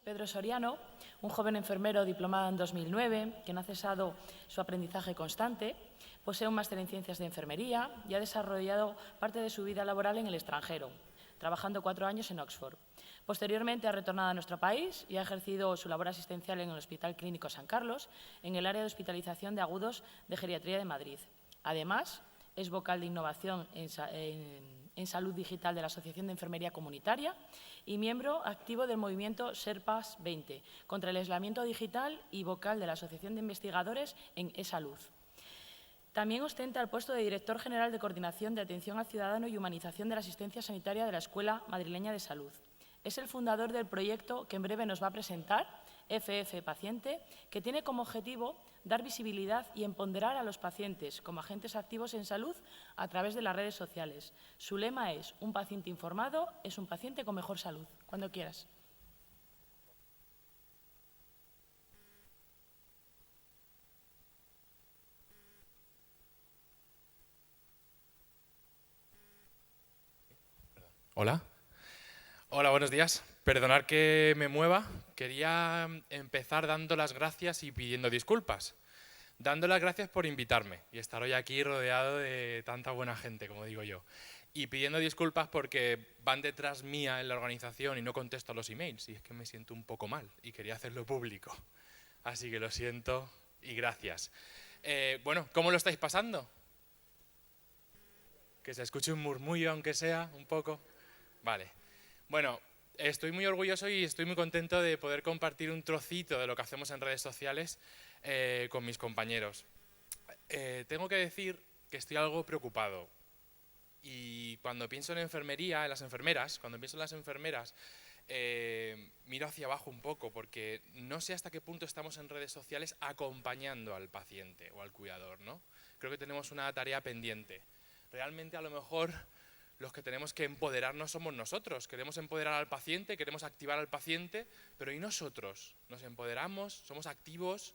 Pedro Soriano, un joven enfermero diplomado en 2009, que no ha cesado su aprendizaje constante, posee un máster en Ciencias de Enfermería y ha desarrollado parte de su vida laboral en el extranjero, trabajando 4 años en Oxford. Posteriormente ha retornado a nuestro país y ha ejercido su labor asistencial en el Hospital Clínico San Carlos, en el área de hospitalización de agudos de Geriatría de Madrid. Además, es vocal de innovación en salud digital de la Asociación de Enfermería Comunitaria y miembro activo del movimiento Sherpas 20 contra el aislamiento digital y vocal de la Asociación de Investigadores en eSalud. También ostenta el puesto de Director General de Coordinación de Atención al Ciudadano y Humanización de la Asistencia Sanitaria de la Escuela Madrileña de Salud. Es el fundador del proyecto que en breve nos va a presentar, FF Paciente, que tiene como objetivo dar visibilidad y empoderar a los pacientes como agentes activos en salud a través de las redes sociales. Su lema es: un paciente informado es un paciente con mejor salud. Cuando quieras. Hola. Hola, buenos días. Perdonad que me mueva. Quería empezar dando las gracias y pidiendo disculpas. Dando las gracias por invitarme y estar hoy aquí rodeado de tanta buena gente, como digo yo. Y pidiendo disculpas porque van detrás mía en la organización y no contesto a los emails. Y es que me siento un poco mal y quería hacerlo público. Así que lo siento y gracias. Bueno, ¿cómo lo estáis pasando? Que se escuche un murmullo, aunque sea, un poco. Vale. Bueno, estoy muy orgulloso y estoy muy contento de poder compartir un trocito de lo que hacemos en redes sociales con mis compañeros. Tengo que decir que estoy algo preocupado. Y cuando pienso en enfermería, en las enfermeras, miro hacia abajo un poco porque no sé hasta qué punto estamos en redes sociales acompañando al paciente o al cuidador, ¿no? Creo que tenemos una tarea pendiente. Realmente a lo mejor los que tenemos que empoderarnos somos nosotros. Queremos empoderar al paciente, queremos activar al paciente, pero ¿y nosotros? ¿Nos empoderamos? ¿Somos activos?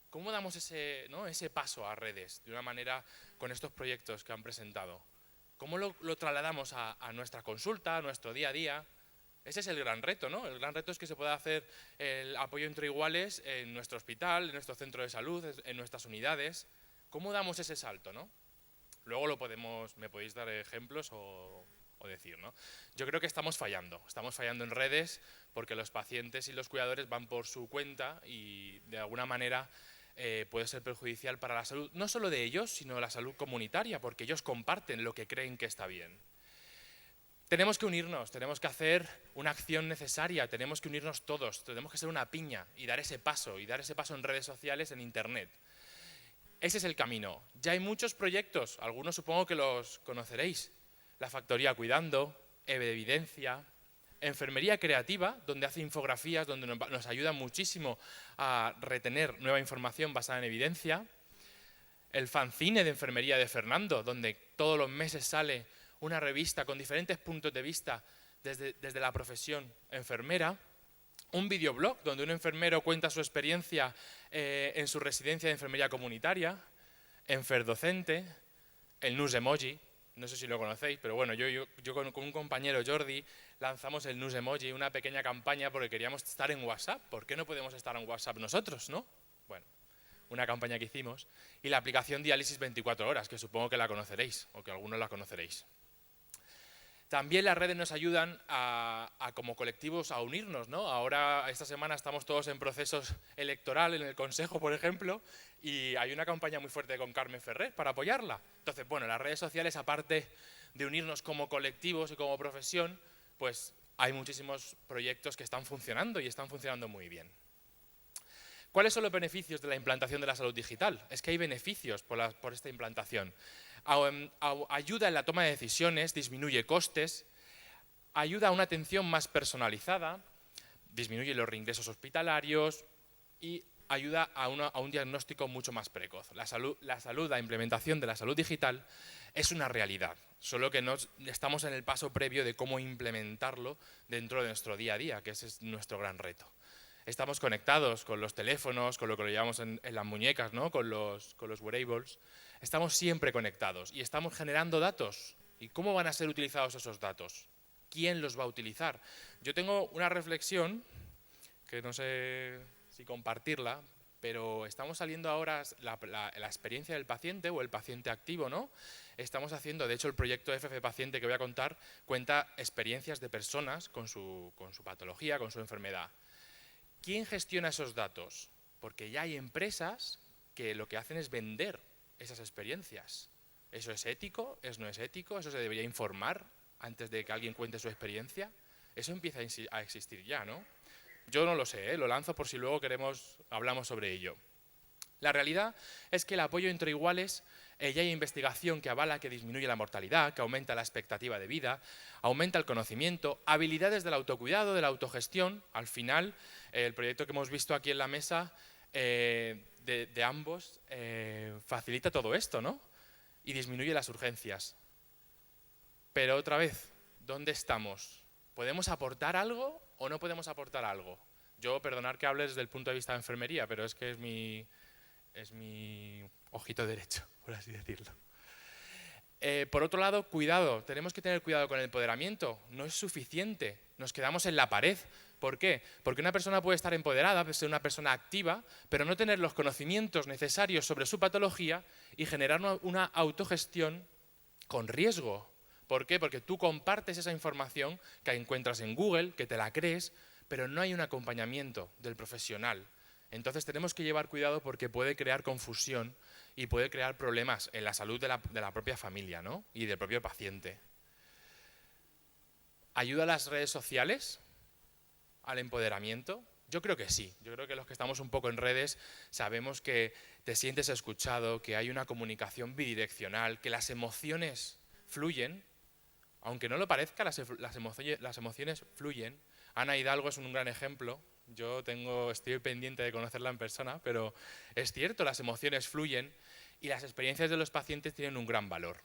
¿Cómo damos ese paso a redes de una manera con estos proyectos que han presentado? ¿Cómo lo trasladamos a nuestra consulta, a nuestro día a día? Ese es el gran reto, ¿no? El gran reto es que se pueda hacer el apoyo entre iguales en nuestro hospital, en nuestro centro de salud, en nuestras unidades. ¿Cómo damos ese salto, no? Luego me podéis dar ejemplos o decir, ¿no? Yo creo que estamos fallando en redes porque los pacientes y los cuidadores van por su cuenta y de alguna manera puede ser perjudicial para la salud, no solo de ellos, sino de la salud comunitaria, porque ellos comparten lo que creen que está bien. Tenemos que unirnos, tenemos que hacer una acción necesaria, tenemos que unirnos todos, tenemos que ser una piña y dar ese paso en redes sociales, en Internet. Ese es el camino. Ya hay muchos proyectos, algunos supongo que los conoceréis. La Factoría Cuidando, Evidencia, Enfermería Creativa, donde hace infografías, donde nos ayuda muchísimo a retener nueva información basada en evidencia. El fanzine de enfermería de Fernando, donde todos los meses sale una revista con diferentes puntos de vista desde la profesión enfermera. Un videoblog donde un enfermero cuenta su experiencia en su residencia de enfermería comunitaria, Enferdocente, el News Emoji, no sé si lo conocéis, pero bueno, yo con un compañero, Jordi, lanzamos el News Emoji, una pequeña campaña porque queríamos estar en WhatsApp. ¿Por qué no podemos estar en WhatsApp nosotros, no? Bueno, una campaña que hicimos. Y la aplicación Diálisis 24 horas, que supongo que la conoceréis, o que algunos la conoceréis. También las redes nos ayudan como colectivos a unirnos, ¿no? Ahora, esta semana estamos todos en procesos electorales en el Consejo, por ejemplo, y hay una campaña muy fuerte con Carmen Ferrer para apoyarla. Entonces, bueno, las redes sociales, aparte de unirnos como colectivos y como profesión, pues hay muchísimos proyectos que están funcionando y están funcionando muy bien. ¿Cuáles son los beneficios de la implantación de la salud digital? Es que hay beneficios por esta implantación. Ayuda en la toma de decisiones, disminuye costes, ayuda a una atención más personalizada, disminuye los reingresos hospitalarios y ayuda a un diagnóstico mucho más precoz. La implementación de la salud digital es una realidad, solo que no estamos en el paso previo de cómo implementarlo dentro de nuestro día a día, que ese es nuestro gran reto. Estamos conectados con los teléfonos, con lo que lo llevamos en las muñecas, ¿no? con los wearables. Estamos siempre conectados y estamos generando datos. ¿Y cómo van a ser utilizados esos datos? ¿Quién los va a utilizar? Yo tengo una reflexión que no sé si compartirla, pero estamos saliendo ahora la experiencia del paciente o el paciente activo, ¿no? Estamos haciendo, de hecho, el proyecto FF Paciente que voy a contar cuenta experiencias de personas con su patología, con su enfermedad. ¿Quién gestiona esos datos? Porque ya hay empresas que lo que hacen es vender esas experiencias. ¿Eso es ético? ¿Eso no es ético? ¿Eso se debería informar antes de que alguien cuente su experiencia? Eso empieza a existir ya, ¿no? Yo no lo sé, lo lanzo por si luego hablamos sobre ello. La realidad es que el apoyo entre iguales, ya hay investigación que avala que disminuye la mortalidad, que aumenta la expectativa de vida, aumenta el conocimiento, habilidades del autocuidado, de la autogestión. Al final, el proyecto que hemos visto aquí en la mesa de ambos facilita todo esto, ¿no? Y disminuye las urgencias. Pero otra vez, ¿dónde estamos? ¿Podemos aportar algo o no podemos aportar algo? Yo, perdonar que hable desde el punto de vista de enfermería, pero es que es mi ojito derecho, por así decirlo. Por otro lado, cuidado, tenemos que tener cuidado con el empoderamiento. No es suficiente, nos quedamos en la pared. ¿Por qué? Porque una persona puede estar empoderada, puede ser una persona activa, pero no tener los conocimientos necesarios sobre su patología y generar una autogestión con riesgo. ¿Por qué? Porque tú compartes esa información que encuentras en Google, que te la crees, pero no hay un acompañamiento del profesional. Entonces tenemos que llevar cuidado porque puede crear confusión y puede crear problemas en la salud de la propia familia, ¿no? Y del propio paciente. ¿Ayuda a las redes sociales al empoderamiento? Yo creo que sí. Yo creo que los que estamos un poco en redes sabemos que te sientes escuchado, que hay una comunicación bidireccional, que las emociones fluyen. Aunque no lo parezca, las emociones fluyen. Ana Hidalgo es un gran ejemplo. Yo estoy pendiente de conocerla en persona, pero es cierto, las emociones fluyen y las experiencias de los pacientes tienen un gran valor.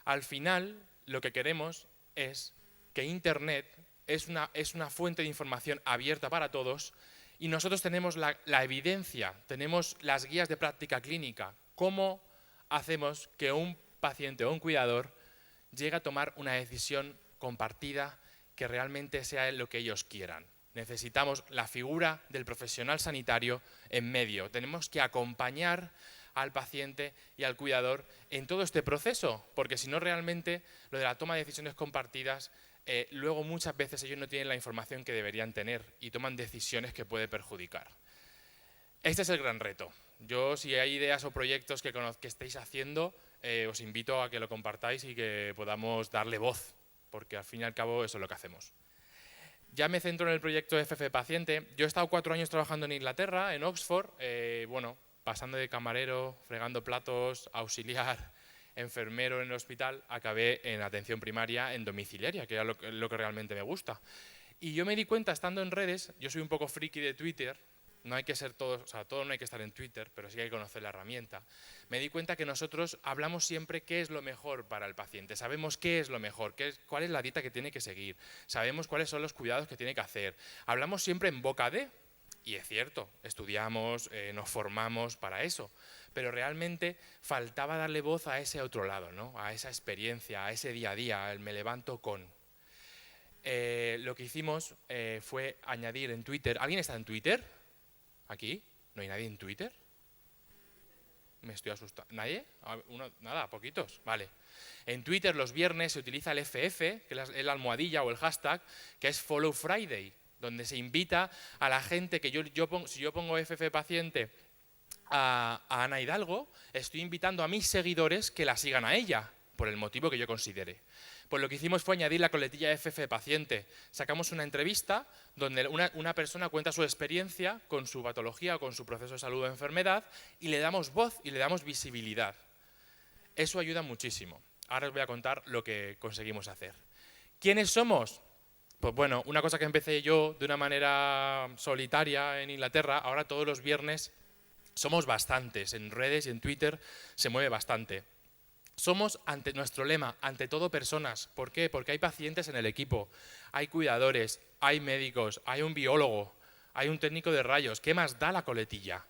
Al final, lo que queremos es que Internet es una fuente de información abierta para todos y nosotros tenemos la evidencia, tenemos las guías de práctica clínica. ¿Cómo hacemos que un paciente o un cuidador llegue a tomar una decisión compartida que realmente sea lo que ellos quieran? Necesitamos la figura del profesional sanitario en medio. Tenemos que acompañar al paciente y al cuidador en todo este proceso, porque si no realmente lo de la toma de decisiones compartidas, luego muchas veces ellos no tienen la información que deberían tener y toman decisiones que pueden perjudicar. Este es el gran reto. Yo, si hay ideas o proyectos que estéis haciendo, os invito a que lo compartáis y que podamos darle voz, porque al fin y al cabo eso es lo que hacemos. Ya me centro en el proyecto FF Paciente. Yo he estado 4 años trabajando en Inglaterra, en Oxford, pasando de camarero, fregando platos, auxiliar, enfermero en el hospital, acabé en atención primaria, en domiciliaria, que era lo que realmente me gusta. Y yo me di cuenta, estando en redes, yo soy un poco friki de Twitter, no hay que ser todo, o sea, todo no hay que estar en Twitter, pero sí hay que conocer la herramienta. Me di cuenta que nosotros hablamos siempre qué es lo mejor para el paciente, sabemos qué es lo mejor, cuál es la dieta que tiene que seguir, sabemos cuáles son los cuidados que tiene que hacer. Hablamos siempre en boca de, y es cierto, estudiamos, nos formamos para eso, pero realmente faltaba darle voz a ese otro lado, ¿no? A esa experiencia, a ese día a día, el me levanto con. Lo que hicimos fue añadir en Twitter. ¿Alguien está en Twitter? ¿Aquí? ¿No hay nadie en Twitter? Me estoy asustando. ¿Nadie? Nada, poquitos. Vale. En Twitter los viernes se utiliza el FF, que es la almohadilla o el hashtag, que es Follow Friday, donde se invita a la gente que si yo pongo FF Paciente a Ana Hidalgo, estoy invitando a mis seguidores que la sigan a ella, por el motivo que yo considere. Pues lo que hicimos fue añadir la coletilla FF Paciente. Sacamos una entrevista donde una persona cuenta su experiencia con su patología o con su proceso de salud o enfermedad y le damos voz y le damos visibilidad. Eso ayuda muchísimo. Ahora os voy a contar lo que conseguimos hacer. ¿Quiénes somos? Pues bueno, una cosa que empecé yo de una manera solitaria en Inglaterra, ahora todos los viernes somos bastantes. En redes y en Twitter se mueve bastante. Somos, ante nuestro lema, ante todo personas. ¿Por qué? Porque hay pacientes en el equipo, hay cuidadores, hay médicos, hay un biólogo, hay un técnico de rayos. ¿Qué más da la coletilla?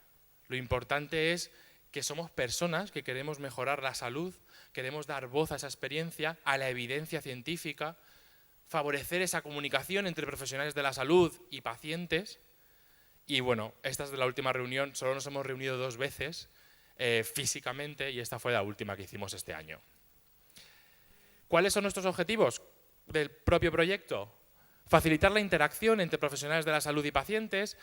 Lo importante es que somos personas que queremos mejorar la salud, queremos dar voz a esa experiencia, a la evidencia científica, favorecer esa comunicación entre profesionales de la salud y pacientes. Y bueno, esta es de la última reunión, solo nos hemos reunido 2 veces físicamente y esta fue la última que hicimos este año. ¿Cuáles son nuestros objetivos del propio proyecto? Facilitar la interacción entre profesionales de la salud y pacientes,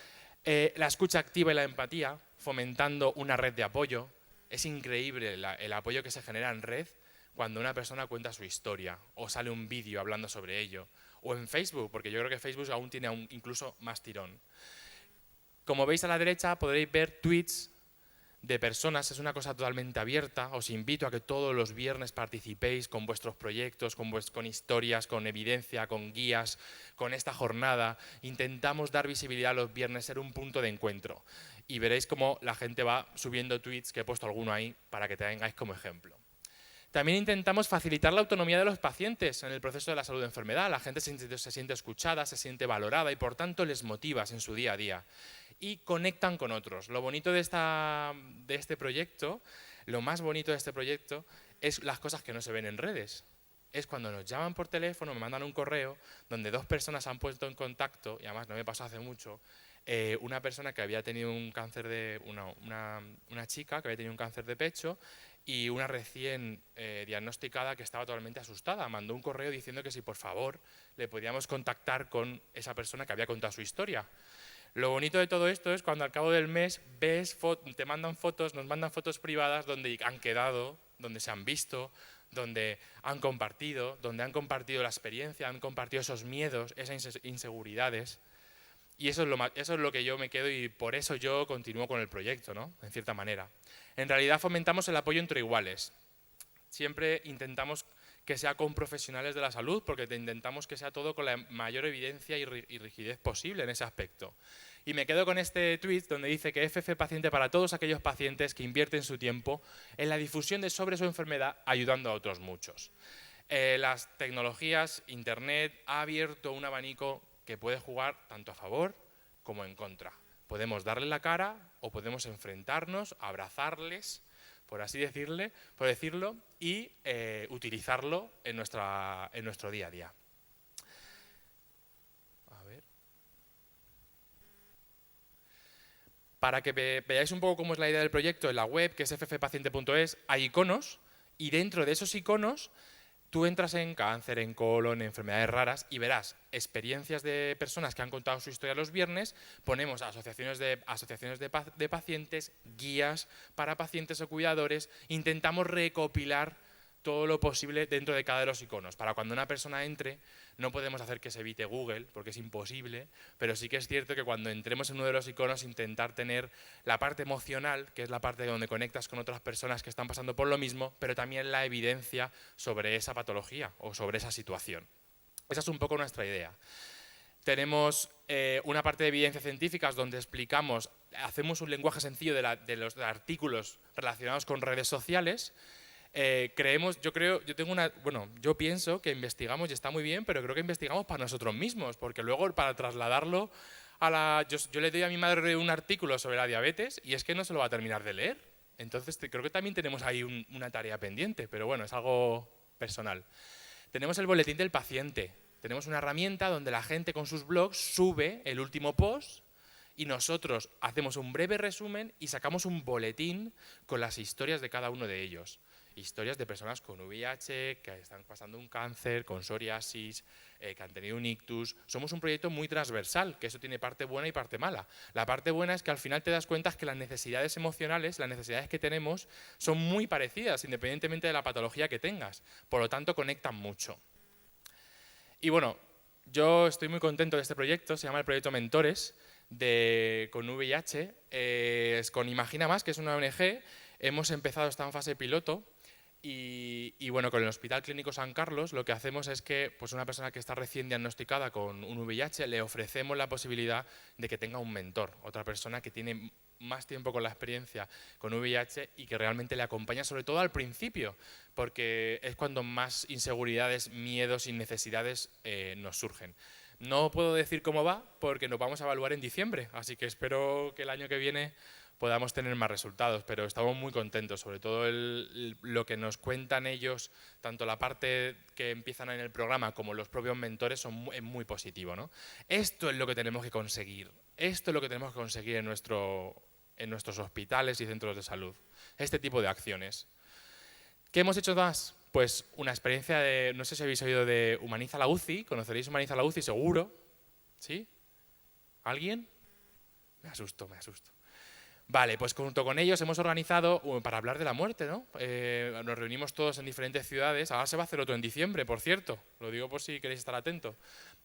la escucha activa y la empatía, fomentando una red de apoyo. Es increíble el apoyo que se genera en red cuando una persona cuenta su historia o sale un vídeo hablando sobre ello. O en Facebook, porque yo creo que Facebook aún tiene incluso más tirón. Como veis a la derecha podréis ver tweets de personas, es una cosa totalmente abierta, os invito a que todos los viernes participéis con vuestros proyectos, con historias, con evidencia, con guías, con esta jornada. Intentamos dar visibilidad los viernes, ser un punto de encuentro. Y veréis cómo la gente va subiendo tweets, que he puesto alguno ahí para que tengáis como ejemplo. También intentamos facilitar la autonomía de los pacientes en el proceso de la salud de enfermedad. La gente se siente escuchada, se siente valorada y por tanto les motivas en su día a día. Y conectan con otros. Lo bonito de este proyecto, lo más bonito de este proyecto es las cosas que no se ven en redes. Es cuando nos llaman por teléfono, me mandan un correo donde 2 personas han puesto en contacto, y además no me pasó hace mucho, una persona que había tenido un cáncer de, una chica que había tenido un cáncer de pecho y una recién diagnosticada que estaba totalmente asustada. Mandó un correo diciendo que si por favor le podíamos contactar con esa persona que había contado su historia. Lo bonito de todo esto es cuando al cabo del mes te mandan fotos, nos mandan fotos privadas donde han quedado, donde se han visto, donde han compartido la experiencia, han compartido esos miedos, esas inseguridades. Y eso es lo que yo me quedo y por eso yo continúo con el proyecto, ¿no? En cierta manera. En realidad fomentamos el apoyo entre iguales. Siempre intentamos que sea con profesionales de la salud, porque intentamos que sea todo con la mayor evidencia y rigidez posible en ese aspecto. Y me quedo con este tweet donde dice que FF Paciente para todos aquellos pacientes que invierten su tiempo en la difusión sobre su enfermedad, ayudando a otros muchos. Las tecnologías, Internet, ha abierto un abanico que puede jugar tanto a favor como en contra. Podemos darle la cara o podemos enfrentarnos, abrazarles, por así decirlo, y utilizarlo en nuestro día a día. A ver. Para que veáis un poco cómo es la idea del proyecto, en la web, que es ffpaciente.es, hay iconos, y dentro de esos iconos tú entras en cáncer, en colon, en enfermedades raras y verás experiencias de personas que han contado su historia los viernes, ponemos asociaciones de pacientes, guías para pacientes o cuidadores, intentamos recopilar todo lo posible dentro de cada de los iconos. Para cuando una persona entre, no podemos hacer que se evite Google, porque es imposible, pero sí que es cierto que cuando entremos en uno de los iconos, intentar tener la parte emocional, que es la parte donde conectas con otras personas que están pasando por lo mismo, pero también la evidencia sobre esa patología o sobre esa situación. Esa es un poco nuestra idea. Tenemos una parte de evidencias científicas donde explicamos, hacemos un lenguaje sencillo de los artículos relacionados con redes sociales. Yo pienso que investigamos y está muy bien, pero creo que investigamos para nosotros mismos, porque luego para trasladarlo yo le doy a mi madre un artículo sobre la diabetes y es que no se lo va a terminar de leer. Entonces creo que también tenemos ahí una tarea pendiente, pero bueno, es algo personal. Tenemos el boletín del paciente. Tenemos una herramienta donde la gente con sus blogs sube el último post y nosotros hacemos un breve resumen y sacamos un boletín con las historias de cada uno de ellos. Historias de personas con VIH, que están pasando un cáncer, con psoriasis, que han tenido un ictus. Somos un proyecto muy transversal, que eso tiene parte buena y parte mala. La parte buena es que al final te das cuenta que las necesidades emocionales, las necesidades que tenemos, son muy parecidas, independientemente de la patología que tengas. Por lo tanto, conectan mucho. Y bueno, yo estoy muy contento de este proyecto, se llama el Proyecto Mentores, con VIH, es con Imagina Más, que es una ONG. Hemos empezado, está en fase piloto. Y bueno, con el Hospital Clínico San Carlos lo que hacemos es que pues una persona que está recién diagnosticada con un VIH le ofrecemos la posibilidad de que tenga un mentor, otra persona que tiene más tiempo con la experiencia con VIH y que realmente le acompaña sobre todo al principio, porque es cuando más inseguridades, miedos y necesidades nos surgen. No puedo decir cómo va porque nos vamos a evaluar en diciembre, así que espero que el año que viene podamos tener más resultados, pero estamos muy contentos, sobre todo lo que nos cuentan ellos, tanto la parte que empiezan en el programa como los propios mentores, es muy positivo, ¿no? Esto es lo que tenemos que conseguir, esto es lo que tenemos que conseguir en nuestros hospitales y centros de salud, este tipo de acciones. ¿Qué hemos hecho más? Pues una experiencia de, no sé si habéis oído de Humaniza la UCI, conoceréis Humaniza la UCI seguro, ¿sí? ¿Alguien? Me asusto. Vale, pues junto con ellos hemos organizado para hablar de la muerte, ¿no? Nos reunimos todos en diferentes ciudades, ahora se va a hacer otro en diciembre, por cierto, lo digo por si queréis estar atentos,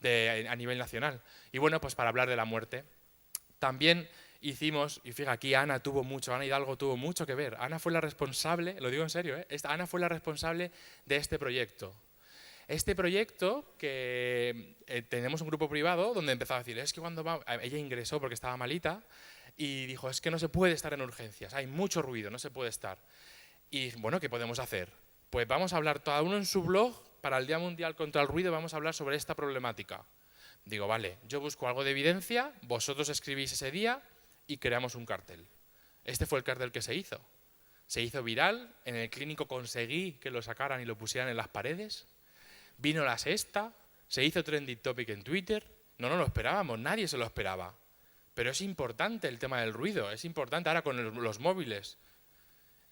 a nivel nacional. Y bueno, pues para hablar de la muerte. También hicimos, y fíjate, aquí Ana Hidalgo tuvo mucho que ver. Ana fue la responsable, lo digo en serio, Ana fue la responsable de este proyecto. Este proyecto que tenemos un grupo privado donde empezaba a decir, es que ella ingresó porque estaba malita y dijo, es que no se puede estar en urgencias, hay mucho ruido, no se puede estar. Y bueno, ¿qué podemos hacer? Pues vamos a hablar, cada uno en su blog, para el Día Mundial contra el Ruido, vamos a hablar sobre esta problemática. Digo, vale, yo busco algo de evidencia, vosotros escribís ese día y creamos un cartel. Este fue el cartel que se hizo. Se hizo viral, en el clínico conseguí que lo sacaran y lo pusieran en las paredes. Vino La Sexta, se hizo trending topic en Twitter. No nos lo esperábamos, nadie se lo esperaba. Pero es importante el tema del ruido, es importante ahora con los móviles.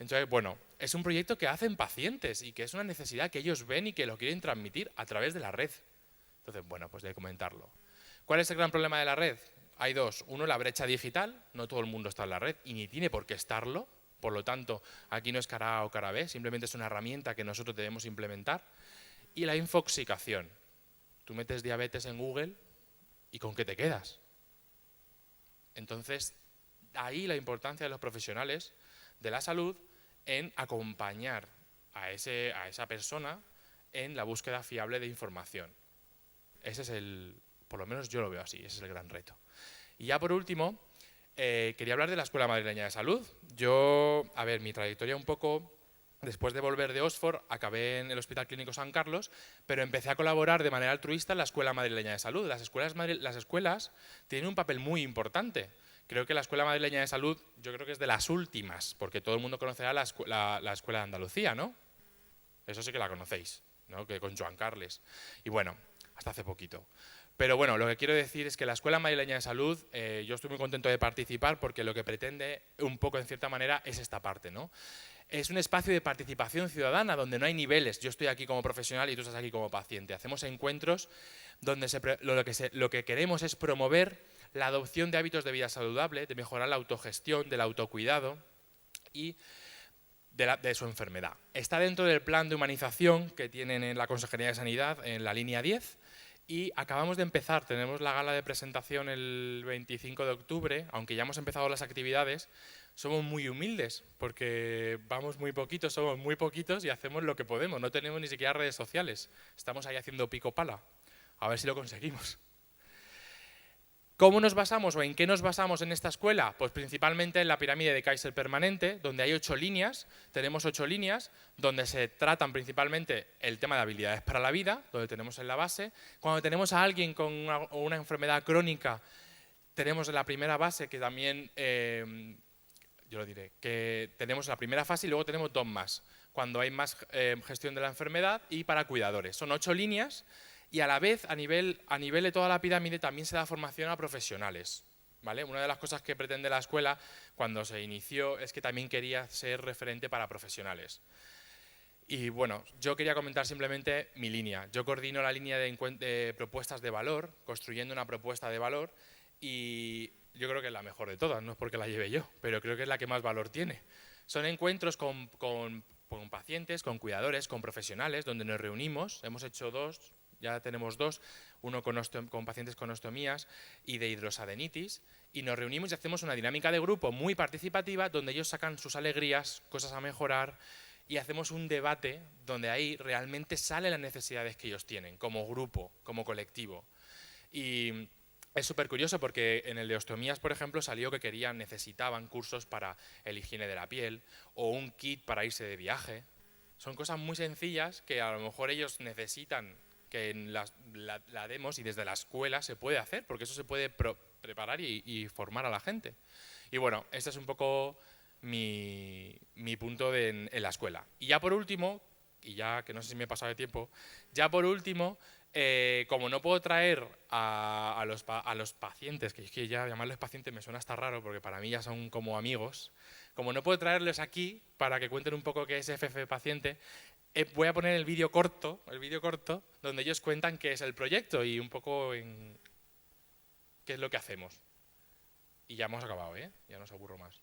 Entonces, bueno, es un proyecto que hacen pacientes y que es una necesidad que ellos ven y que lo quieren transmitir a través de la red. Entonces, bueno, pues de comentarlo. ¿Cuál es el gran problema de la red? Hay dos. Uno, la brecha digital. No todo el mundo está en la red y ni tiene por qué estarlo. Por lo tanto, aquí no es cara A o cara B, simplemente es una herramienta que nosotros debemos implementar. Y la infoxicación. Tú metes diabetes en Google y ¿con qué te quedas? Entonces, ahí la importancia de los profesionales de la salud en acompañar a esa persona en la búsqueda fiable de información. Ese es por lo menos yo lo veo así, ese es el gran reto. Y ya por último, quería hablar de la Escuela Madrileña de Salud. Mi trayectoria un poco, después de volver de Oxford, acabé en el Hospital Clínico San Carlos, pero empecé a colaborar de manera altruista en la Escuela Madrileña de Salud. Las escuelas tienen un papel muy importante. Creo que la Escuela Madrileña de Salud, yo creo que es de las últimas, porque todo el mundo conocerá la Escuela de Andalucía, ¿no? Eso sí que la conocéis, ¿no? Que con Joan Carles. Y bueno, hasta hace poquito. Pero bueno, lo que quiero decir es que la Escuela Madrileña de Salud, yo estoy muy contento de participar porque lo que pretende un poco, en cierta manera, es esta parte, ¿no? Es un espacio de participación ciudadana donde no hay niveles. Yo estoy aquí como profesional y tú estás aquí como paciente. Hacemos encuentros donde lo que queremos es promover la adopción de hábitos de vida saludable, de mejorar la autogestión, del autocuidado y de su enfermedad. Está dentro del plan de humanización que tienen en la Consejería de Sanidad, en la línea 10, y acabamos de empezar. Tenemos la gala de presentación el 25 de octubre, aunque ya hemos empezado las actividades. Somos muy humildes porque vamos muy poquitos, somos muy poquitos y hacemos lo que podemos. No tenemos ni siquiera redes sociales. Estamos ahí haciendo pico pala. A ver si lo conseguimos. ¿Cómo nos basamos o en qué nos basamos en esta escuela? Pues principalmente en la pirámide de Kaiser permanente, donde hay 8 líneas. Tenemos 8 líneas donde se tratan principalmente el tema de habilidades para la vida, donde tenemos en la base. Cuando tenemos a alguien con una enfermedad crónica, tenemos en la primera base que también... yo lo diré, que tenemos la primera fase y luego tenemos 2 más, cuando hay más gestión de la enfermedad y para cuidadores. Son 8 líneas y a la vez, a nivel de toda la pirámide, también se da formación a profesionales, ¿vale? Una de las cosas que pretende la escuela cuando se inició es que también quería ser referente para profesionales. Y bueno, yo quería comentar simplemente mi línea. Yo coordino la línea de propuestas de valor, construyendo una propuesta de valor, y yo creo que es la mejor de todas, no es porque la lleve yo, pero creo que es la que más valor tiene. Son encuentros con pacientes, con cuidadores, con profesionales, donde nos reunimos. Hemos hecho 2, ya tenemos 2, uno con pacientes con ostomías y de hidrosadenitis, y nos reunimos y hacemos una dinámica de grupo muy participativa, donde ellos sacan sus alegrías, cosas a mejorar, y hacemos un debate donde ahí realmente salen las necesidades que ellos tienen, como grupo, como colectivo. Y es súper curioso porque en el de ostomías, por ejemplo, salió que necesitaban cursos para el higiene de la piel o un kit para irse de viaje. Son cosas muy sencillas que a lo mejor ellos necesitan que la demos, y desde la escuela se puede hacer, porque eso se puede preparar y formar a la gente. Y bueno, este es un poco mi punto en la escuela. Y ya por último, y ya que no sé si me he pasado de tiempo, ya por último, como no puedo traer a los pacientes, que es que ya llamarles pacientes me suena hasta raro porque para mí ya son como amigos, como no puedo traerles aquí para que cuenten un poco qué es FF Paciente, voy a poner el vídeo corto, donde ellos cuentan qué es el proyecto y un poco en qué es lo que hacemos. Y ya hemos acabado, ¿eh? Ya no os aburro más.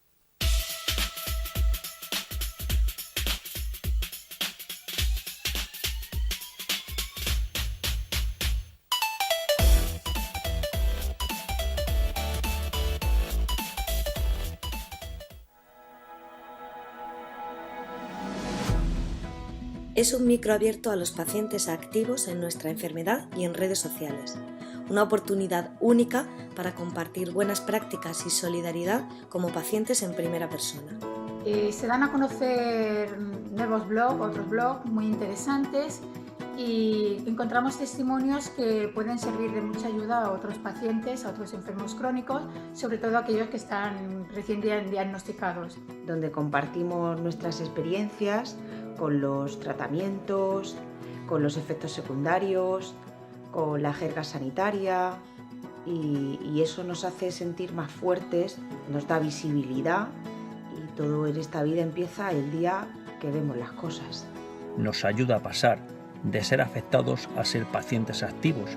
Es un micro abierto a los pacientes activos en nuestra enfermedad y en redes sociales. Una oportunidad única para compartir buenas prácticas y solidaridad como pacientes en primera persona. Se dan a conocer nuevos blogs, otros blogs muy interesantes y encontramos testimonios que pueden servir de mucha ayuda a otros pacientes, a otros enfermos crónicos, sobre todo aquellos que están recién diagnosticados. Donde compartimos nuestras experiencias con los tratamientos, con los efectos secundarios, con la jerga sanitaria y eso nos hace sentir más fuertes, nos da visibilidad y todo en esta vida empieza el día que vemos las cosas. Nos ayuda a pasar de ser afectados a ser pacientes activos,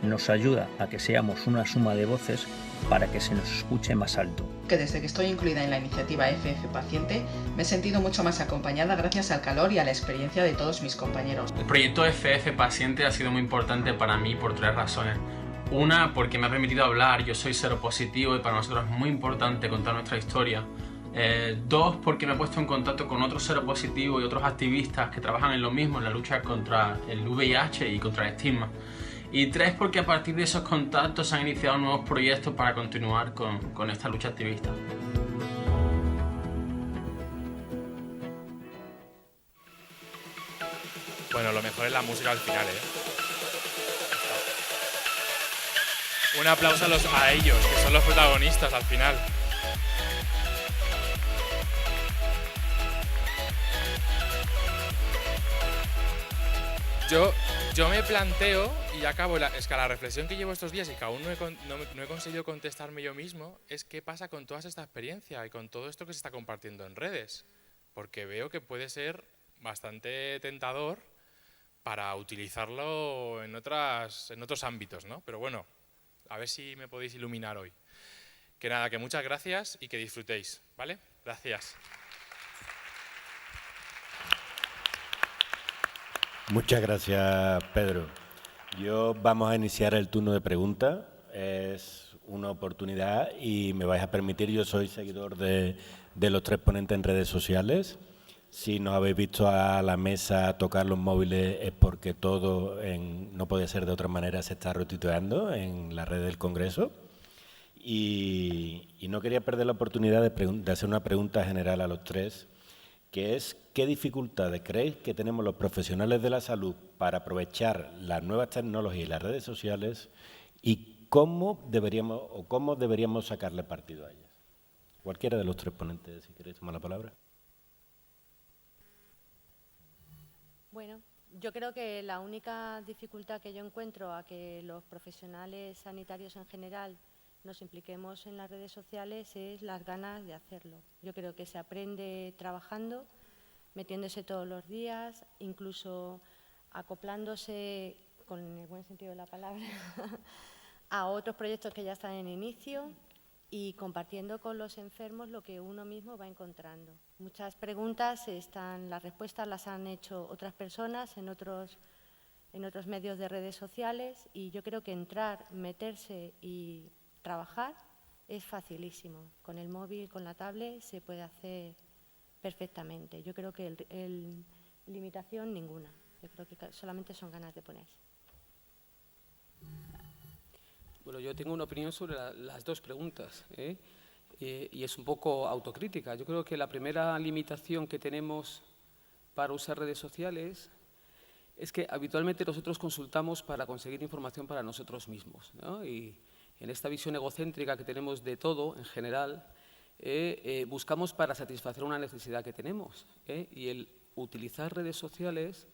nos ayuda a que seamos una suma de voces para que se nos escuche más alto. Que desde que estoy incluida en la iniciativa FF Paciente me he sentido mucho más acompañada gracias al calor y a la experiencia de todos mis compañeros. El proyecto FF Paciente ha sido muy importante para mí por 3 razones. Una, porque me ha permitido hablar, yo soy seropositivo y para nosotros es muy importante contar nuestra historia. 2, porque me he puesto en contacto con otros seropositivos y otros activistas que trabajan en lo mismo, en la lucha contra el VIH y contra el estigma. Y 3, porque a partir de esos contactos se han iniciado nuevos proyectos para continuar con esta lucha activista. Bueno, lo mejor es la música al final, ¿eh? Un aplauso a ellos, que son los protagonistas al final. Yo me planteo, y acabo, es que la reflexión que llevo estos días y que aún no he conseguido contestarme yo mismo, es qué pasa con toda esta experiencia y con todo esto que se está compartiendo en redes. Porque veo que puede ser bastante tentador para utilizarlo en otros ámbitos, ¿no? Pero bueno, a ver si me podéis iluminar hoy. Que nada, que muchas gracias y que disfrutéis, ¿vale? Gracias. Muchas gracias, Pedro. Vamos a iniciar el turno de preguntas. Es una oportunidad y me vais a permitir, yo soy seguidor de los 3 ponentes en redes sociales. Si nos habéis visto a la mesa tocar los móviles es porque todo, no podía ser de otra manera, se está retuiteando en la red del Congreso. Y no quería perder la oportunidad de hacer una pregunta general a los 3, que es ¿qué dificultades creéis que tenemos los profesionales de la salud para aprovechar las nuevas tecnologías y las redes sociales y cómo deberíamos sacarle partido a ellas? Cualquiera de los 3 ponentes, si queréis tomar la palabra. Bueno, yo creo que la única dificultad que yo encuentro a que los profesionales sanitarios en general nos impliquemos en las redes sociales es las ganas de hacerlo. Yo creo que se aprende trabajando, metiéndose todos los días, incluso acoplándose, con el buen sentido de la palabra, a otros proyectos que ya están en inicio y compartiendo con los enfermos lo que uno mismo va encontrando. Muchas preguntas, las respuestas las han hecho otras personas en otros medios de redes sociales y yo creo que entrar, meterse y trabajar es facilísimo. Con el móvil, con la tablet, se puede hacer perfectamente. Yo creo que limitación ninguna. Yo creo que solamente son ganas de ponerse. Bueno, yo tengo una opinión sobre las 2 preguntas, y es un poco autocrítica. Yo creo que la primera limitación que tenemos para usar redes sociales es que habitualmente nosotros consultamos para conseguir información para nosotros mismos, ¿no? Y en esta visión egocéntrica que tenemos de todo, en general, buscamos para satisfacer una necesidad que tenemos. Y el utilizar redes sociales,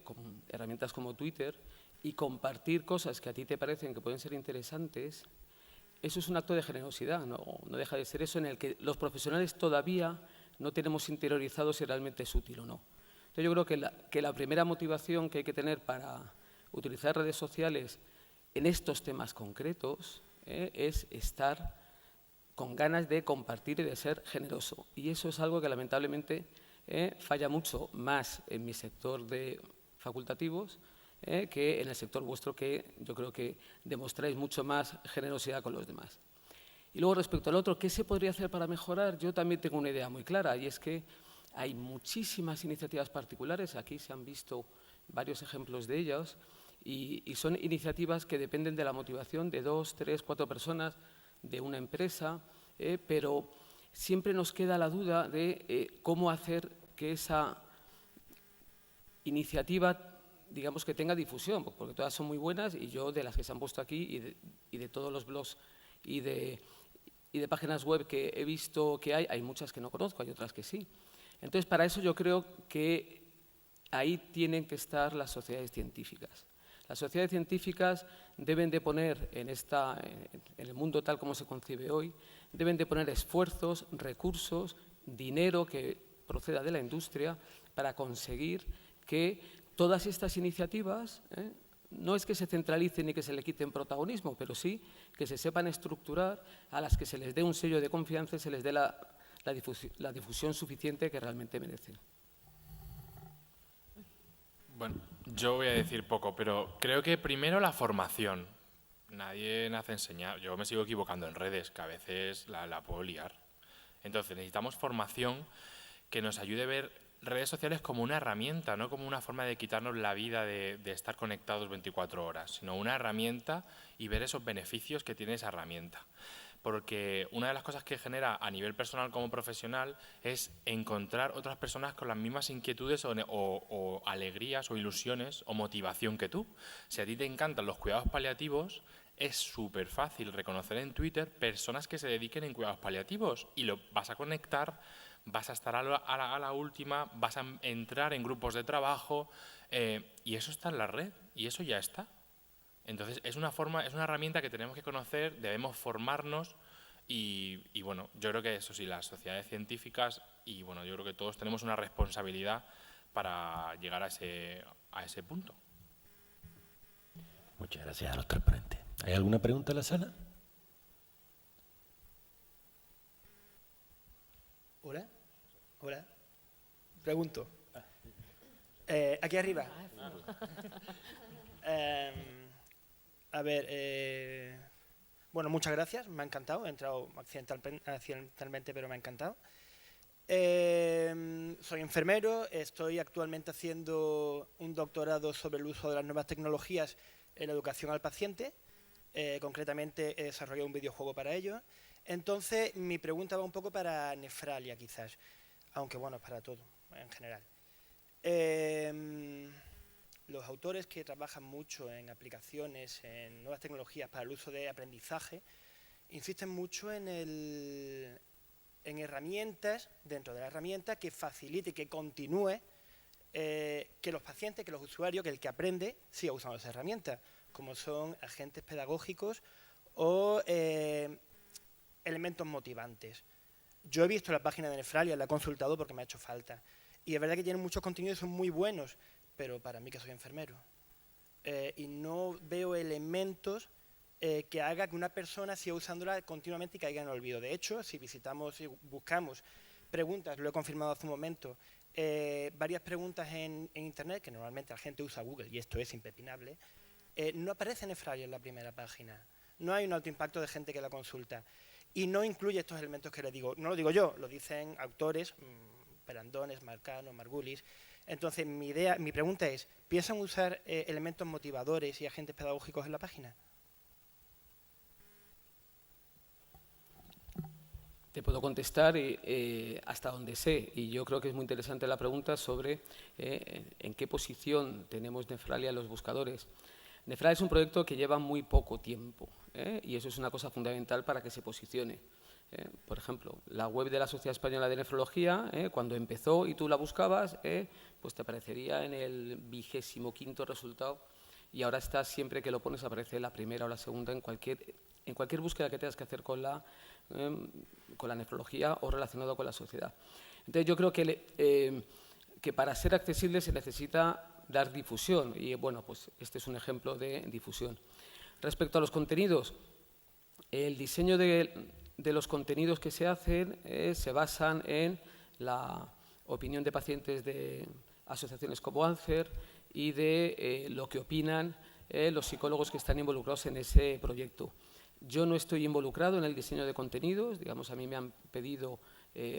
con herramientas como Twitter, y compartir cosas que a ti te parecen que pueden ser interesantes, eso es un acto de generosidad, no deja de ser eso en el que los profesionales todavía no tenemos interiorizado si realmente es útil o no. Entonces, yo creo que la primera motivación que hay que tener para utilizar redes sociales en estos temas concretos es estar con ganas de compartir y de ser generoso. Y eso es algo que lamentablemente falla mucho más en mi sector de facultativos que en el sector vuestro, que yo creo que demostráis mucho más generosidad con los demás. Y luego, respecto al otro, ¿qué se podría hacer para mejorar? Yo también tengo una idea muy clara, y es que hay muchísimas iniciativas particulares, aquí se han visto varios ejemplos de ellas, y son iniciativas que dependen de la motivación de 2, 3, 4 personas, de una empresa, pero siempre nos queda la duda de cómo hacer que esa iniciativa, digamos, que tenga difusión, porque todas son muy buenas, y yo, de las que se han puesto aquí y de todos los blogs y de páginas web que he visto que hay muchas que no conozco, hay otras que sí. Entonces, para eso yo creo que ahí tienen que estar las sociedades científicas. Las sociedades científicas deben de poner en el mundo tal como se concibe hoy, deben de poner esfuerzos, recursos, dinero que proceda de la industria para conseguir que todas estas iniciativas, no es que se centralicen ni que se le quiten protagonismo, pero sí que se sepan estructurar, a las que se les dé un sello de confianza y se les dé la difusión suficiente que realmente merecen. Bueno, yo voy a decir poco, pero creo que primero la formación. Nadie nace enseñado. Yo me sigo equivocando en redes, que a veces la puedo liar. Entonces, necesitamos formación que nos ayude a ver redes sociales como una herramienta, no como una forma de quitarnos la vida de estar conectados 24 horas, sino una herramienta y ver esos beneficios que tiene esa herramienta. Porque una de las cosas que genera a nivel personal como profesional es encontrar otras personas con las mismas inquietudes o alegrías o ilusiones o motivación que tú. Si a ti te encantan los cuidados paliativos, es súper fácil reconocer en Twitter personas que se dediquen en cuidados paliativos y lo vas a conectar, vas a estar a la última, vas a entrar en grupos de trabajo y eso está en la red y eso ya está. Entonces, es una herramienta que tenemos que conocer, debemos formarnos y bueno, yo creo que eso sí, las sociedades científicas y bueno, yo creo que todos tenemos una responsabilidad para llegar a ese punto. Muchas gracias a los tres ponentes. ¿Hay alguna pregunta en la sala? Hola. Pregunto. Aquí arriba. A ver, bueno, muchas gracias, me ha encantado, he entrado accidentalmente, pero me ha encantado. Soy enfermero, estoy actualmente haciendo un doctorado sobre el uso de las nuevas tecnologías en la educación al paciente, concretamente he desarrollado un videojuego para ello. Entonces, mi pregunta va un poco para nefralia, quizás, aunque bueno, para todo, en general. Los autores que trabajan mucho en aplicaciones, en nuevas tecnologías para el uso de aprendizaje, insisten mucho en herramientas, dentro de la herramienta, que facilite, que continúe, que los pacientes, que los usuarios, que el que aprende, siga usando esa herramienta, como son agentes pedagógicos o elementos motivantes. Yo he visto la página de Nefralia, la he consultado porque me ha hecho falta, y es verdad que tienen muchos contenidos y son muy buenos, pero para mí que soy enfermero, y no veo elementos que haga que una persona siga usándola continuamente y caiga en el olvido. De hecho, si visitamos y buscamos preguntas, lo he confirmado hace un momento, varias preguntas en Internet, que normalmente la gente usa Google, y esto es impepinable, no aparece Nefralia en la primera página. No hay un alto impacto de gente que la consulta. Y no incluye estos elementos que les digo. No lo digo yo, lo dicen autores, Perandones, Marcano, Margulis. Entonces, mi pregunta es, ¿piensan usar elementos motivadores y agentes pedagógicos en la página? Te puedo contestar hasta donde sé, y yo creo que es muy interesante la pregunta sobre en qué posición tenemos Nefralia en los buscadores. Nefralia es un proyecto que lleva muy poco tiempo, y eso es una cosa fundamental para que se posicione. Por ejemplo, la web de la Sociedad Española de Nefrología, cuando empezó y tú la buscabas, pues te aparecería en el 25º resultado, y ahora está, siempre que lo pones, aparece la primera o la segunda en cualquier búsqueda que tengas que hacer con la nefrología o relacionado con la sociedad. Entonces, yo creo que para ser accesible se necesita dar difusión, y bueno, pues este es un ejemplo de difusión. Respecto a los contenidos, el diseño de los contenidos que se hacen se basan en la opinión de pacientes de asociaciones como ANCER y de lo que opinan los psicólogos que están involucrados en ese proyecto. Yo no estoy involucrado en el diseño de contenidos, digamos, a mí me han pedido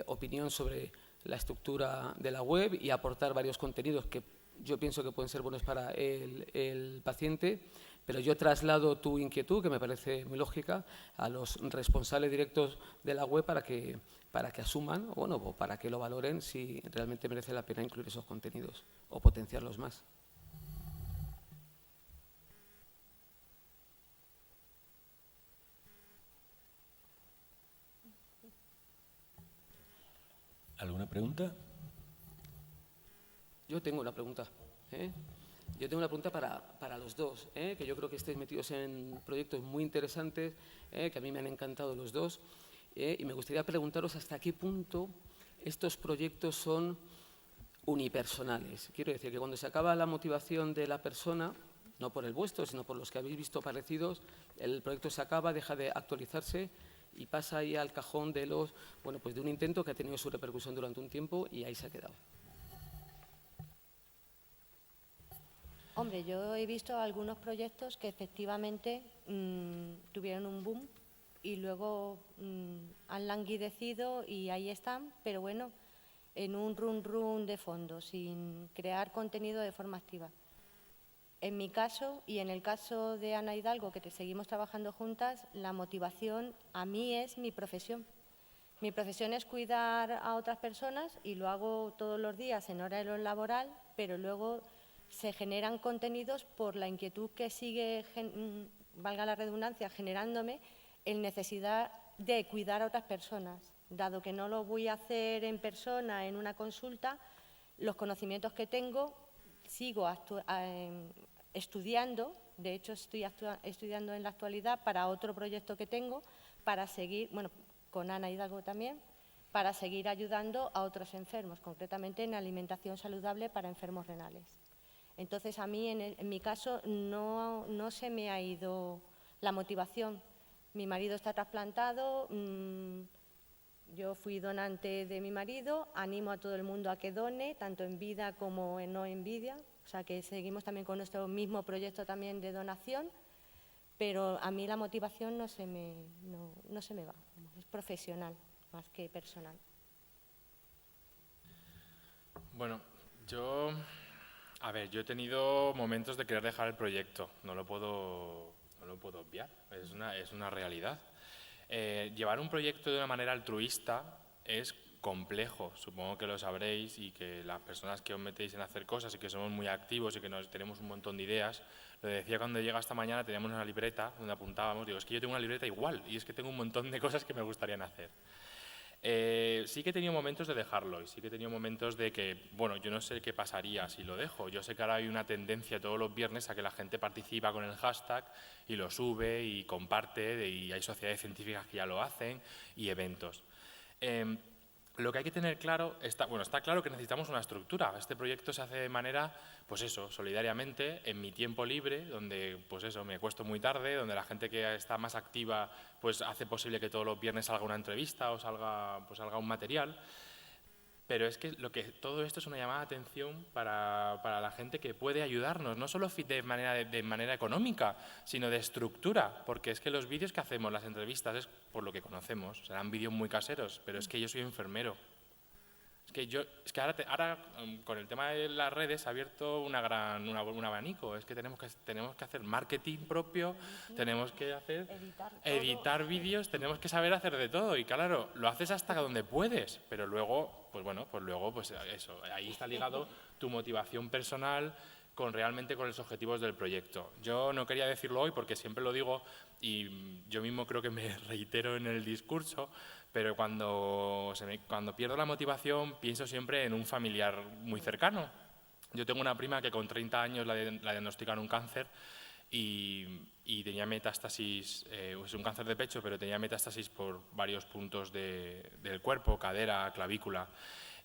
opinión sobre la estructura de la web y aportar varios contenidos que yo pienso que pueden ser buenos para el paciente, pero yo traslado tu inquietud, que me parece muy lógica, a los responsables directos de la web para que asuman, o para que lo valoren si realmente merece la pena incluir esos contenidos o potenciarlos más. ¿Alguna pregunta? Yo tengo una pregunta. Yo tengo una pregunta para los dos, que yo creo que estáis metidos en proyectos muy interesantes, que a mí me han encantado los dos, y me gustaría preguntaros hasta qué punto estos proyectos son unipersonales. Quiero decir que cuando se acaba la motivación de la persona, no por el vuestro, sino por los que habéis visto parecidos, el proyecto se acaba, deja de actualizarse y pasa ahí al cajón de de un intento que ha tenido su repercusión durante un tiempo y ahí se ha quedado. Hombre, yo he visto algunos proyectos que efectivamente tuvieron un boom y luego han languidecido y ahí están, pero bueno, en un run de fondo, sin crear contenido de forma activa. En mi caso y en el caso de Ana Hidalgo, que seguimos trabajando juntas, la motivación a mí es mi profesión. Mi profesión es cuidar a otras personas y lo hago todos los días en horario laboral, pero luego se generan contenidos por la inquietud que sigue, valga la redundancia, generándome en necesidad de cuidar a otras personas. Dado que no lo voy a hacer en persona, en una consulta, los conocimientos que tengo sigo estudiando, de hecho estoy estudiando en la actualidad para otro proyecto que tengo, para seguir, con Ana Hidalgo también, para seguir ayudando a otros enfermos, concretamente en alimentación saludable para enfermos renales. Entonces, a mí, en mi caso, no se me ha ido la motivación. Mi marido está trasplantado, yo fui donante de mi marido, animo a todo el mundo a que done, tanto en vida como en no en vida, o sea que seguimos también con nuestro mismo proyecto también de donación, pero a mí la motivación no se me va, es profesional más que personal. Bueno, yo he tenido momentos de querer dejar el proyecto, no lo puedo obviar, es una realidad. Llevar un proyecto de una manera altruista es complejo, supongo que lo sabréis, y que las personas que os metéis en hacer cosas y que somos muy activos y que tenemos un montón de ideas, lo decía cuando llega esta mañana, teníamos una libreta donde apuntábamos, digo, es que yo tengo una libreta igual y es que tengo un montón de cosas que me gustarían hacer. Sí que he tenido momentos de dejarlo y sí que he tenido momentos de que, yo no sé qué pasaría si lo dejo. Yo sé que ahora hay una tendencia todos los viernes a que la gente participa con el hashtag y lo sube y comparte, y hay sociedades científicas que ya lo hacen y eventos. Lo que hay que tener claro, está claro que necesitamos una estructura. Este proyecto se hace de manera, solidariamente, en mi tiempo libre, donde, me acuesto muy tarde, donde la gente que está más activa, hace posible que todos los viernes salga una entrevista o salga un material. Pero es que todo esto es una llamada de atención para la gente que puede ayudarnos, no solo de manera económica, sino de estructura, porque es que los vídeos que hacemos, las entrevistas, es por lo que conocemos, serán vídeos muy caseros, pero es que yo soy enfermero. Es que ahora con el tema de las redes ha abierto un abanico. Es que tenemos que hacer marketing propio, tenemos que editar vídeos, tenemos que saber hacer de todo. Y claro, lo haces hasta donde puedes, pero luego, eso, ahí está ligado tu motivación personal con los objetivos del proyecto. Yo no quería decirlo hoy porque siempre lo digo y yo mismo creo que me reitero en el discurso, pero cuando pierdo la motivación pienso siempre en un familiar muy cercano. Yo tengo una prima que con 30 años la diagnosticaron un cáncer y tenía metástasis, es un cáncer de pecho, pero tenía metástasis por varios puntos del cuerpo, cadera, clavícula.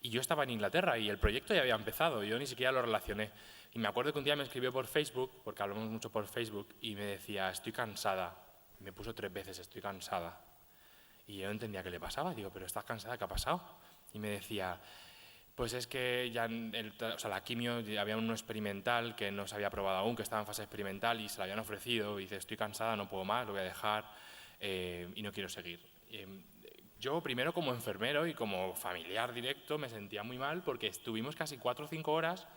Y yo estaba en Inglaterra y el proyecto ya había empezado, yo ni siquiera lo relacioné. Y me acuerdo que un día me escribió por Facebook, porque hablamos mucho por Facebook, y me decía, estoy cansada. Me puso 3 veces, estoy cansada. Y yo no entendía qué le pasaba, digo, pero ¿estás cansada? ¿Qué ha pasado? Y me decía, pues es que ya la quimio, había uno experimental que no se había probado aún, que estaba en fase experimental y se la habían ofrecido, y dice, estoy cansada, no puedo más, lo voy a dejar y no quiero seguir. Yo primero como enfermero y como familiar directo me sentía muy mal porque estuvimos casi 4 o 5 horas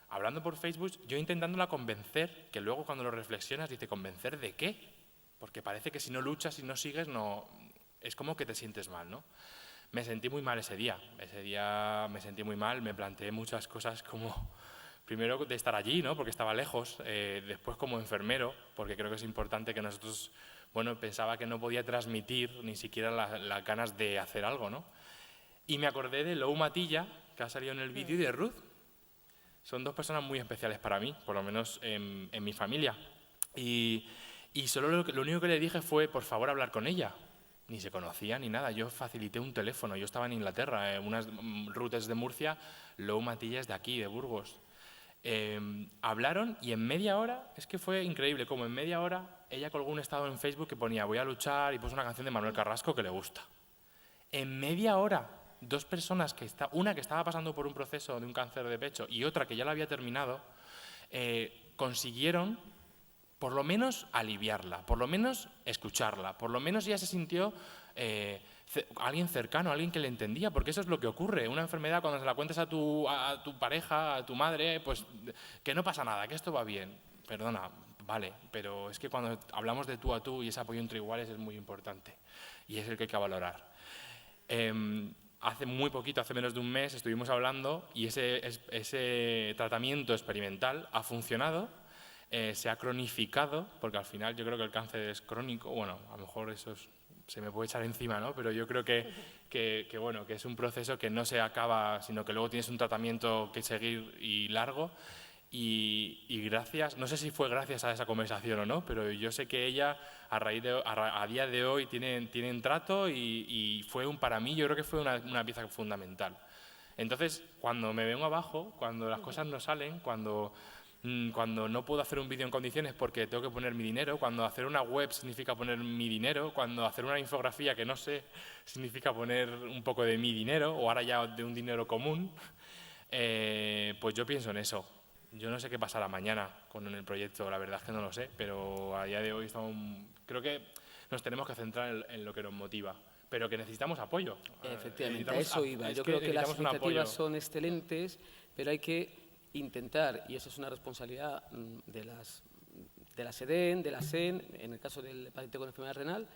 hablando por Facebook, yo intentándola convencer, que luego cuando lo reflexionas dice, ¿convencer de qué? Porque parece que si no luchas y no sigues, es como que te sientes mal, ¿no? Me sentí muy mal ese día me sentí muy mal, me planteé muchas cosas como, primero de estar allí, ¿no? Porque estaba lejos, después como enfermero, porque creo que es importante que nosotros, bueno, pensaba que no podía transmitir ni siquiera las ganas de hacer algo, ¿no? Y me acordé de Lou Matilla, que ha salido en el vídeo, y de Ruth. Son 2 personas muy especiales para mí, por lo menos en mi familia. Y solo lo único que le dije fue, por favor, hablar con ella. Ni se conocía ni nada, yo facilité un teléfono, yo estaba en Inglaterra, Ruth es de Murcia, Lou Matilla es de aquí, de Burgos. Hablaron y en media hora, es que fue increíble, como en media hora ella colgó un estado en Facebook que ponía voy a luchar y puso una canción de Manuel Carrasco que le gusta. En media hora, 2 personas, una que estaba pasando por un proceso de un cáncer de pecho y otra que ya la había terminado, consiguieron por lo menos aliviarla, por lo menos escucharla, por lo menos ella se sintió alguien cercano, alguien que le entendía, porque eso es lo que ocurre. Una enfermedad, cuando se la cuentas a tu pareja, a tu madre, pues que no pasa nada, que esto va bien. Perdona, vale, pero es que cuando hablamos de tú a tú y ese apoyo entre iguales es muy importante y es el que hay que valorar. Hace muy poquito, hace menos de un mes, estuvimos hablando y ese tratamiento experimental ha funcionado. Se ha cronificado, porque al final yo creo que el cáncer es crónico, bueno, a lo mejor eso se me puede echar encima, ¿no? Pero yo creo que es un proceso que no se acaba, sino que luego tienes un tratamiento que seguir y largo, y gracias, no sé si fue gracias a esa conversación o no, pero yo sé que ella a día de hoy tienen trato y para mí yo creo que fue una pieza fundamental. Entonces, cuando me vengo abajo, cuando las cosas no salen, cuando no puedo hacer un vídeo en condiciones porque tengo que poner mi dinero, cuando hacer una web significa poner mi dinero, cuando hacer una infografía que no sé significa poner un poco de mi dinero o ahora ya de un dinero común, pues yo pienso en eso. Yo no sé qué pasará mañana con el proyecto, la verdad es que no lo sé, pero a día de hoy creo que nos tenemos que centrar en lo que nos motiva, pero que necesitamos apoyo. Efectivamente, a eso iba. Yo creo que las iniciativas son excelentes, pero hay que intentar, y esa es una responsabilidad de la SEDEN, de la SEN, en el caso del paciente con enfermedad renal,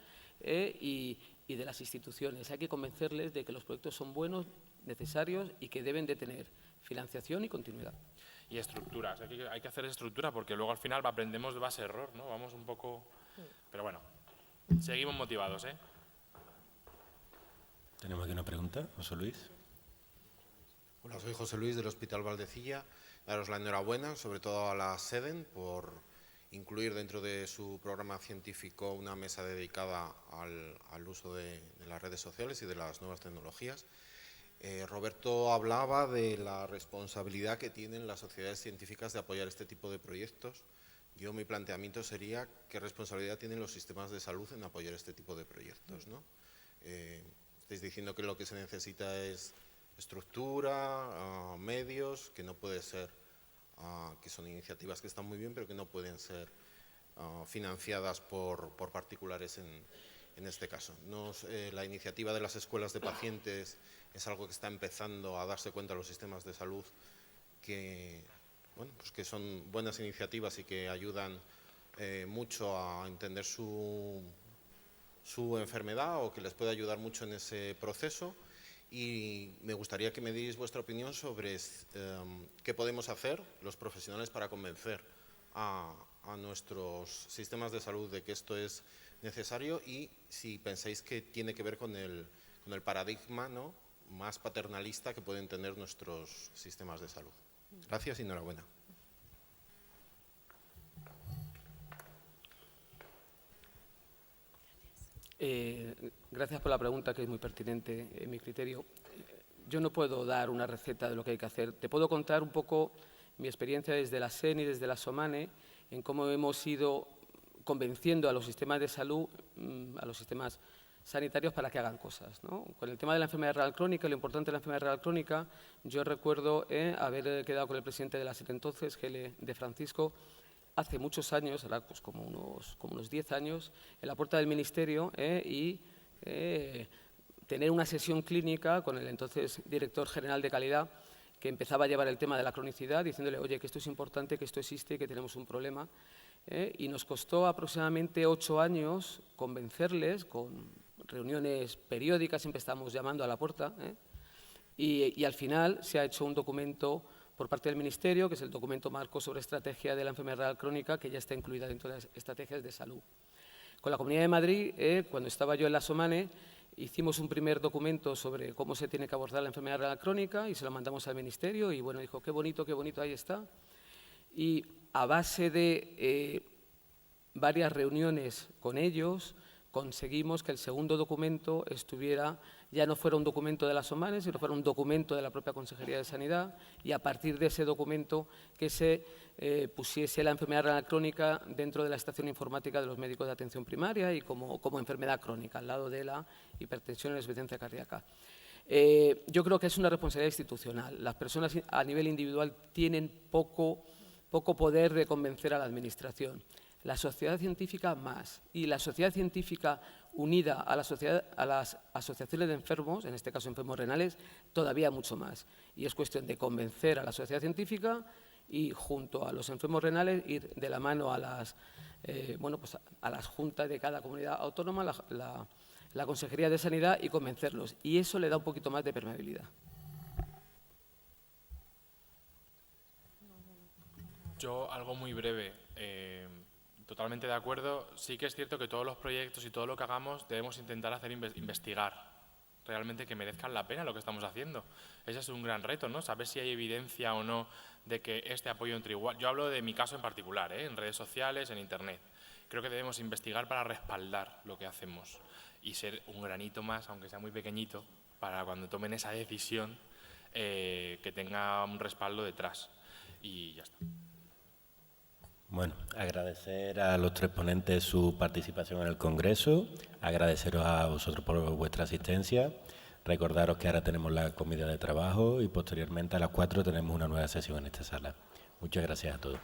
y de las instituciones. Hay que convencerles de que los proyectos son buenos, necesarios y que deben de tener financiación y continuidad. Y estructuras, hay que hacer estructura porque luego al final aprendemos de base-error, ¿no? Vamos un poco... Pero bueno, seguimos motivados, ¿eh? Tenemos aquí una pregunta, José Luis. Hola, soy José Luis del Hospital Valdecilla. Daros la enhorabuena, sobre todo a la SEDEN, por incluir dentro de su programa científico una mesa dedicada al uso de las redes sociales y de las nuevas tecnologías. Roberto hablaba de la responsabilidad que tienen las sociedades científicas de apoyar este tipo de proyectos. Mi planteamiento sería qué responsabilidad tienen los sistemas de salud en apoyar este tipo de proyectos, ¿no? Estáis diciendo que lo que se necesita es estructura, medios, que no puede ser, que son iniciativas que están muy bien, pero que no pueden ser financiadas por particulares en este caso. La iniciativa de las escuelas de pacientes es algo que está empezando a darse cuenta los sistemas de salud que son buenas iniciativas y que ayudan mucho a entender su enfermedad o que les puede ayudar mucho en ese proceso. Y me gustaría que me dierais vuestra opinión sobre qué podemos hacer los profesionales para convencer a nuestros sistemas de salud de que esto es necesario y si pensáis que tiene que ver con el paradigma, ¿no?, más paternalista que pueden tener nuestros sistemas de salud. Gracias y enhorabuena. Gracias por la pregunta, que es muy pertinente en mi criterio. Yo no puedo dar una receta de lo que hay que hacer. Te puedo contar un poco mi experiencia desde la SEN y desde la SOMANE en cómo hemos ido convenciendo a los sistemas de salud, a los sistemas sanitarios para que hagan cosas, ¿no? Con el tema de la enfermedad renal crónica, lo importante de la enfermedad renal crónica, yo recuerdo haber quedado con el presidente de la SEN entonces, Gele de Francisco, hace muchos años, ahora pues como unos 10 años, en la puerta del Ministerio y tener una sesión clínica con el entonces director general de calidad, que empezaba a llevar el tema de la cronicidad, diciéndole, oye, que esto es importante, que esto existe, que tenemos un problema. Y nos costó aproximadamente 8 años convencerles, con reuniones periódicas, siempre estábamos llamando a la puerta, y al final se ha hecho un documento por parte del Ministerio, que es el documento marco sobre estrategia de la enfermedad renal crónica, que ya está incluida dentro de las estrategias de salud. Con la Comunidad de Madrid, cuando estaba yo en la SOMANE, hicimos un primer documento sobre cómo se tiene que abordar la enfermedad renal crónica y se lo mandamos al Ministerio y, bueno, dijo, qué bonito, ahí está. Y a base de varias reuniones con ellos, conseguimos que el segundo documento ya no fuera un documento de la SOMANE, sino fuera un documento de la propia Consejería de Sanidad, y a partir de ese documento que se pusiese la enfermedad renal crónica dentro de la estación informática de los médicos de atención primaria y como enfermedad crónica, al lado de la hipertensión y la insuficiencia cardíaca. Yo creo que es una responsabilidad institucional. Las personas a nivel individual tienen poco poder de convencer a la Administración. La sociedad científica más, y la sociedad científica unida a las asociaciones de enfermos, en este caso enfermos renales, todavía mucho más. Y es cuestión de convencer a la sociedad científica y junto a los enfermos renales ir de la mano a las juntas de cada comunidad autónoma, la Consejería de Sanidad, y convencerlos. Y eso le da un poquito más de permeabilidad. Yo, algo muy breve. Totalmente de acuerdo. Sí que es cierto que todos los proyectos y todo lo que hagamos debemos intentar hacer investigar realmente que merezcan la pena lo que estamos haciendo. Ese es un gran reto, ¿no? Saber si hay evidencia o no de que este apoyo entre igual. Yo hablo de mi caso en particular, en redes sociales, en Internet. Creo que debemos investigar para respaldar lo que hacemos y ser un granito más, aunque sea muy pequeñito, para cuando tomen esa decisión que tenga un respaldo detrás. Y ya está. Bueno, agradecer a los 3 ponentes su participación en el Congreso, agradeceros a vosotros por vuestra asistencia, recordaros que ahora tenemos la comida de trabajo y posteriormente a las 4 tenemos una nueva sesión en esta sala. Muchas gracias a todos.